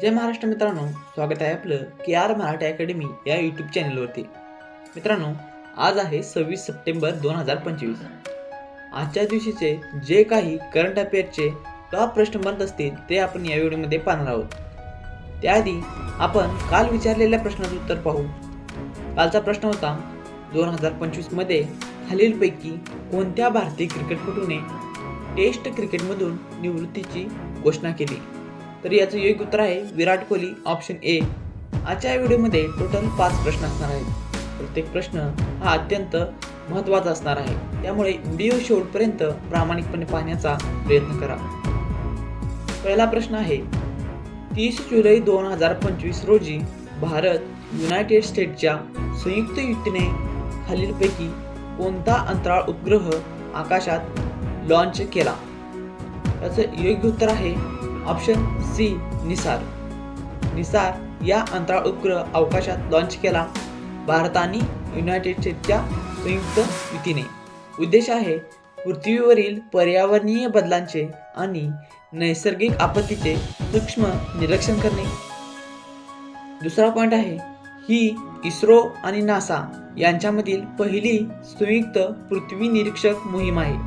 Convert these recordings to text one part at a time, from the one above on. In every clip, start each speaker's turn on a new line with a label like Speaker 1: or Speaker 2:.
Speaker 1: जय महाराष्ट्र मित्रांनो, स्वागत आहे आपलं KR मराठी अकॅडमी या यूट्यूब चॅनलवरती। मित्रांनो, आज आहे 26 सप्टेंबर 2025। आजच्या दिवशीचे जे काही करंट अफेअरचे टॉप प्रश्न बनत असतील ते आपण या व्हिडिओमध्ये पाहणार आहोत। त्याआधी आपण काल विचारलेल्या प्रश्नाचं उत्तर पाहू। कालचा प्रश्न होता 2025 मध्ये खालीलपैकी कोणत्या भारतीय क्रिकेटपटूने टेस्ट क्रिकेटमधून निवृत्तीची घोषणा केली? तर याचं योग्य उत्तर आहे विराट कोहली, ऑप्शन ए। आजच्या व्हिडिओमध्ये टोटल 5 प्रश्न असणार आहेत। प्रत्येक प्रश्न हा अत्यंत महत्त्वाचा असणार आहे, त्यामुळे व्हिडिओ शेवटपर्यंत प्रामाणिकपणे पाहण्याचा प्रयत्न करा। पहिला प्रश्न आहे, 30 जुलै 2025 रोजी भारत युनायटेड स्टेट्सच्या संयुक्त युतीने खालीलपैकी कोणता अंतराळ उपग्रह आकाशात लॉन्च केला? याचं योग्य उत्तर आहे ऑप्शन सी, निसार। निसार या अंतराळ उपग्रह अवकाशात लॉन्च केला भारत आणि युनायटेड स्टेट्सच्या संयुक्त युतीने। उद्देश आहे पृथ्वीवरील पर्यावरणीय बदलांचे आणि नैसर्गिक आपत्तीचे सूक्ष्म निरीक्षण करणे। दुसरा पॉइंट आहे, ही इस्रो आणि नासा यांच्यामधील पहिली संयुक्त पृथ्वी निरीक्षक मोहीम आहे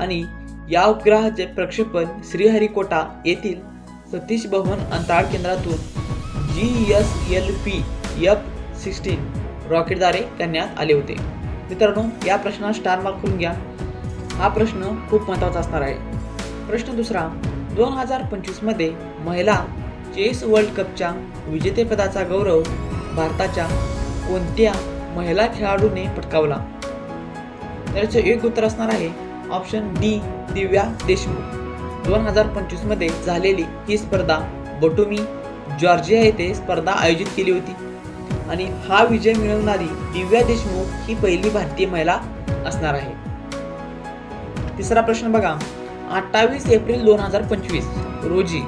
Speaker 1: आणि या उपग्रहाचे प्रक्षेपण श्रीहरिकोटा येथील सतीश धवन अंतराळ केंद्रातून GSLV F-16 रॉकेटद्वारे करण्यात आले होते। मित्रांनो, या प्रश्नाला स्टार मार्क करून घ्या, हा प्रश्न खूप महत्त्वाचा असणार आहे। प्रश्न दुसरा, 2025 मध्ये महिला चेस वर्ल्ड कपच्या विजेतेपदाचा गौरव भारताच्या कोणत्या महिला खेळाडूने पटकावला? त्याचे योग्य उत्तर असणार आहे ऑप्शन डी, दिव्या देशमुख। 2025 मध्ये झालेली ही स्पर्धा बटुमी, जॉर्जिया येथे स्पर्धा आयोजित केली होती आणि हा विजय मिळवणारी दिव्या देशमुख ही पहिली भारतीय महिला असणार आहे। तिसरा प्रश्न बघा, 28 एप्रिल 2025 रोजी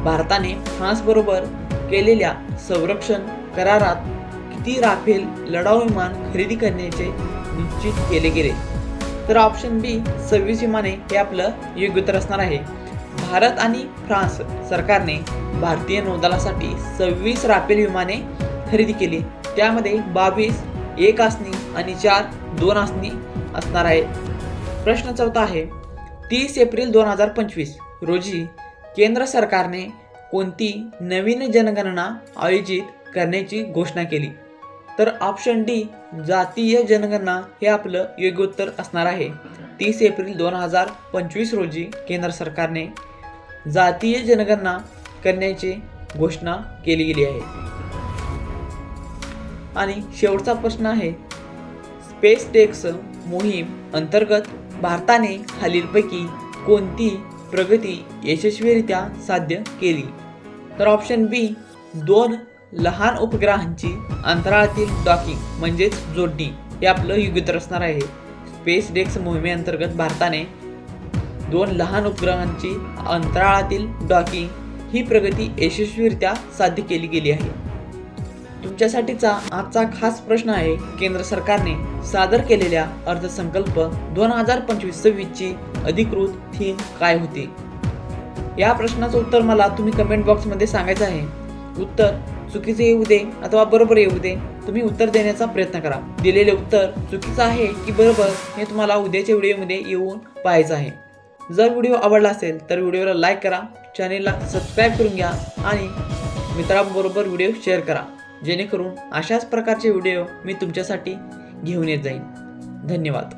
Speaker 1: भारताने फ्रान्स बरोबर केलेल्या संरक्षण करारात किती राफेल लढाऊ विमान खरेदी करण्याचे निश्चित केले गेले? तर ऑप्शन बी, 26 विमाने हे आपलं योग्य उत्तर असणार आहे। भारत आणि फ्रान्स सरकारने भारतीय नौदलासाठी 26 राफेल विमाने खरेदी केली, त्यामध्ये 22 एक आसनी आणि 4 2 आसनी असणार आहे। प्रश्न चौथा आहे, 30 एप्रिल 2025 रोजी केंद्र सरकारने कोणती नवीन जनगणना आयोजित करण्याची घोषणा केली? तर ऑप्शन डी, जातीय जनगणना हे आपलं योग्य उत्तर असणार आहे। 30 एप्रिल 2025 रोजी केंद्र सरकारने जातीय जनगणना करण्याची घोषणा केली गेली आहे। आणि शेवटचा प्रश्न आहे, स्पेस टेक्स मोहीम अंतर्गत भारताने खालीलपैकी कोणती प्रगती यशस्वीरित्या साध्य केली? तर ऑप्शन बी, 2 लहान उपग्रहांची अंतराळातील डॉकिंग म्हणजेच जोडणी हे आपलं योग्य उत्तर असणार आहे। स्पेस डेक्स मोहिमेअंतर्गत भारताने 2 लहान उपग्रहांची अंतराळातील डॉकिंग ही प्रगती यशस्वीरित्या साध्य केली गेली आहे। तुमच्यासाठीचा आजचा खास प्रश्न आहे, केंद्र सरकारने सादर केलेल्या अर्थसंकल्प 2025-26 ची अधिकृत थीम काय होती? या प्रश्नाचं उत्तर मला तुम्ही कमेंट बॉक्समध्ये सांगायचं आहे। उत्तर चुकीचे येऊ दे अथवा बरोबर येऊ दे, तुम्ही उत्तर देण्याचा प्रयत्न करा। दिलेले उत्तर चुकीचं आहे की बरोबर हे तुम्हाला उद्याच्या व्हिडिओमध्ये येऊन पाहायचं आहे। जर व्हिडिओ आवडला असेल तर व्हिडिओला लाईक करा, चॅनेलला सबस्क्राईब करून घ्या आणि मित्रांबरोबर व्हिडिओ शेअर करा, जेणेकरून अशाच प्रकारचे व्हिडिओ मी तुमच्यासाठी घेऊन येत जाईन। धन्यवाद।